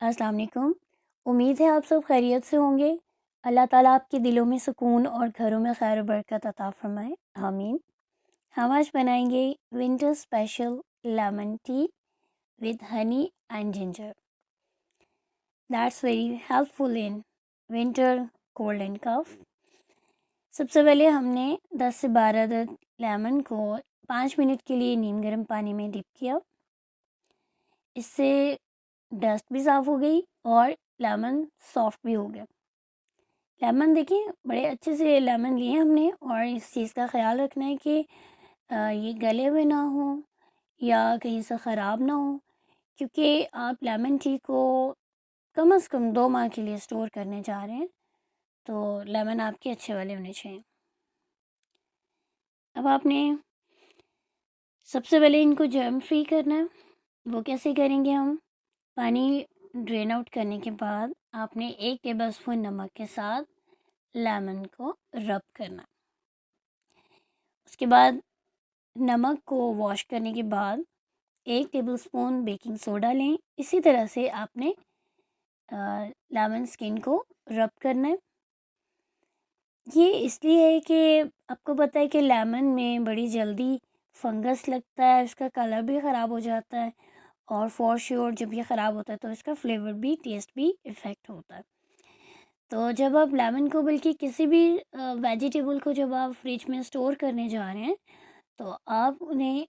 अस्सलाम वालेकुम। उम्मीद है आप सब खैरियत से होंगे। अल्लाह ताला आपके दिलों में सुकून और घरों में खैर और बरकत अता फ़रमाए, आमीन। हम आज बनाएंगे winter special lemon tea with honey and ginger that's very helpful in winter cold and cough. सबसे पहले हमने 10 से 12 अदद लेमन को 5 मिनट के लिए नीम गर्म पानी में डिप किया। इससे डस्ट भी साफ़ हो गई और लेमन सॉफ्ट भी हो गया। लेमन देखिए बड़े अच्छे से लेमन लिए हमने और इस चीज़ का ख़्याल रखना है कि ये गले हुए ना हो या कहीं से ख़राब ना हो, क्योंकि आप लेमन टी को कम से कम 2 माह के लिए स्टोर करने जा रहे हैं, तो लेमन आपके अच्छे वाले होने चाहिए। अब आपने सबसे पहले इनको जर्म फ्री करना है। वो कैसे करेंगे हम? पानी ड्रेन आउट करने के बाद आपने 1 टेबलस्पून नमक के साथ लेमन को रब करना। उसके बाद नमक को वॉश करने के बाद 1 टेबलस्पून बेकिंग सोडा लें। इसी तरह से आपने लेमन स्किन को रब करना है। ये इसलिए है कि आपको पता है कि लेमन में बड़ी जल्दी फंगस लगता है, उसका कलर भी ख़राब हो जाता है और फॉर श्योर जब ये ख़राब होता है तो इसका फ्लेवर भी, टेस्ट भी इफ़ेक्ट होता है। तो जब आप लेमन को, बल्कि किसी भी वेजिटेबल को जब आप फ्रिज में स्टोर करने जा रहे हैं, तो आप उन्हें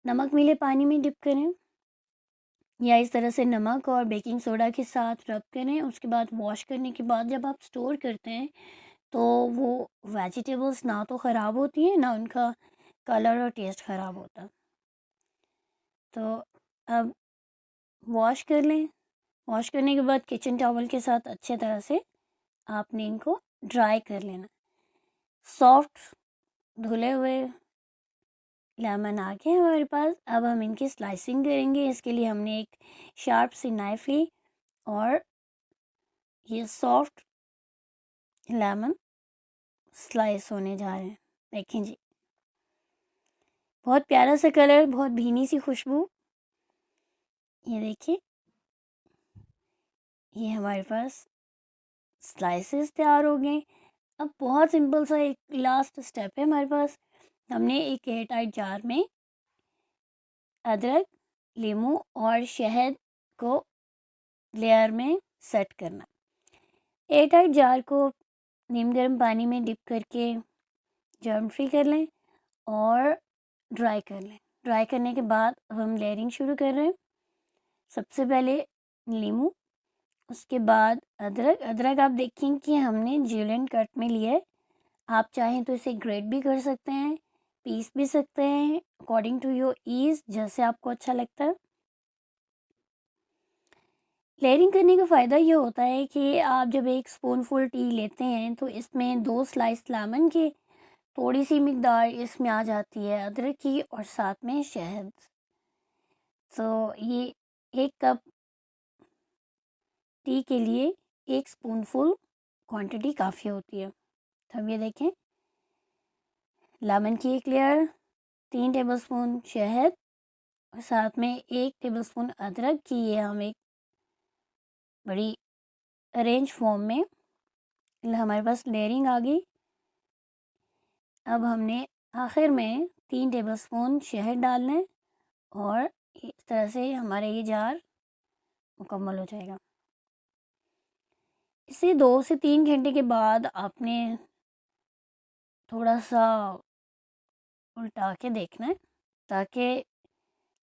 नमक मिले पानी में डिप करें या इस तरह से नमक और बेकिंग सोडा के साथ रब करें। उसके बाद वॉश करने के बाद जब आप स्टोर करते हैं तो वो वेजिटेबल्स ना तो ख़राब होती हैं, ना उनका कलर और टेस्ट ख़राब होता। तो अब वॉश कर लें। वॉश करने के बाद किचन टॉवल के साथ अच्छे तरह से आपने इनको ड्राई कर लेना। सॉफ्ट धुले हुए लेमन आ गए हमारे पास। अब हम इनकी स्लाइसिंग करेंगे। इसके लिए हमने एक शार्प सी नाइफ ली और ये सॉफ्ट लेमन स्लाइस होने जा रहे हैं। देखें जी, बहुत प्यारा सा कलर, बहुत भीनी सी खुशबू। ये देखिए, ये हमारे पास स्लाइसेस तैयार हो गए। अब बहुत सिंपल सा एक लास्ट स्टेप है हमारे पास। हमने एक एयर टाइट जार में अदरक, लीमू और शहद को लेयर में सेट करना। एयर टाइट जार को नीम गर्म पानी में डिप करके जर्म फ्री कर लें और ड्राई कर लें। ड्राई करने के बाद अब हम लेयरिंग शुरू कर रहे हैं। सबसे पहले लीमू, उसके बाद अदरक। अदरक आप देखें कि हमने ज्यूलियन कट में लिया है। आप चाहें तो इसे ग्रेट भी कर सकते हैं, पीस भी सकते हैं, अकॉर्डिंग टू योर ईज़, जैसे आपको अच्छा लगता है। लेयरिंग करने का फ़ायदा ये होता है कि आप जब एक स्पूनफुल टी लेते हैं तो इसमें 2 स्लाइस लेमन की थोड़ी सी मिकदार इसमें आ जाती है अदरक की और साथ में शहद। तो ये 1 कप टी के लिए 1 स्पूनफुल क्वांटिटी काफ़ी होती है। तो अब ये देखें, लेमन की एक लेयर, 3 टेबलस्पून शहद और साथ में 1 टेबलस्पून अदरक की, ये हम एक बड़ी अरेंज फॉर्म में हमारे पास लेयरिंग आ गई। अब हमने आखिर में 3 टेबलस्पून शहद डालना है और इस तरह से हमारा ये जार मुकम्मल हो जाएगा। इसे 2 से 3 घंटे के बाद आपने थोड़ा सा उल्टा के देखना है ताकि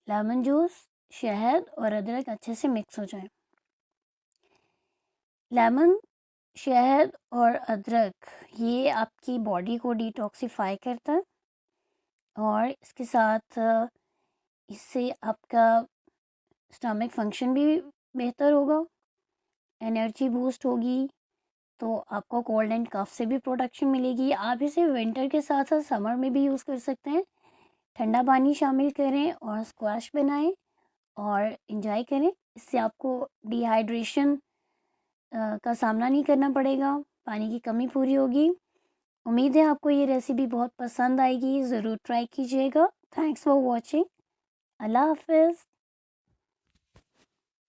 लेमन जूस, शहद और अदरक अच्छे से मिक्स हो जाए। लेमन, शहद और अदरक ये आपकी बॉडी को डिटॉक्सिफाई करता है और इसके साथ इससे आपका स्टमक फंक्शन भी बेहतर होगा, एनर्जी बूस्ट होगी, तो आपको कोल्ड एंड कफ से भी प्रोटेक्शन मिलेगी। आप इसे विंटर के साथ साथ समर में भी यूज़ कर सकते हैं। ठंडा पानी शामिल करें और स्क्वैश बनाएं और इंजॉय करें। इससे आपको डिहाइड्रेशन का सामना नहीं करना पड़ेगा, पानी की कमी पूरी होगी। उम्मीद है आपको ये रेसिपी बहुत पसंद आएगी, ज़रूर ट्राई कीजिएगा। Thanks for watching. अल्लाह हाफ़िज़।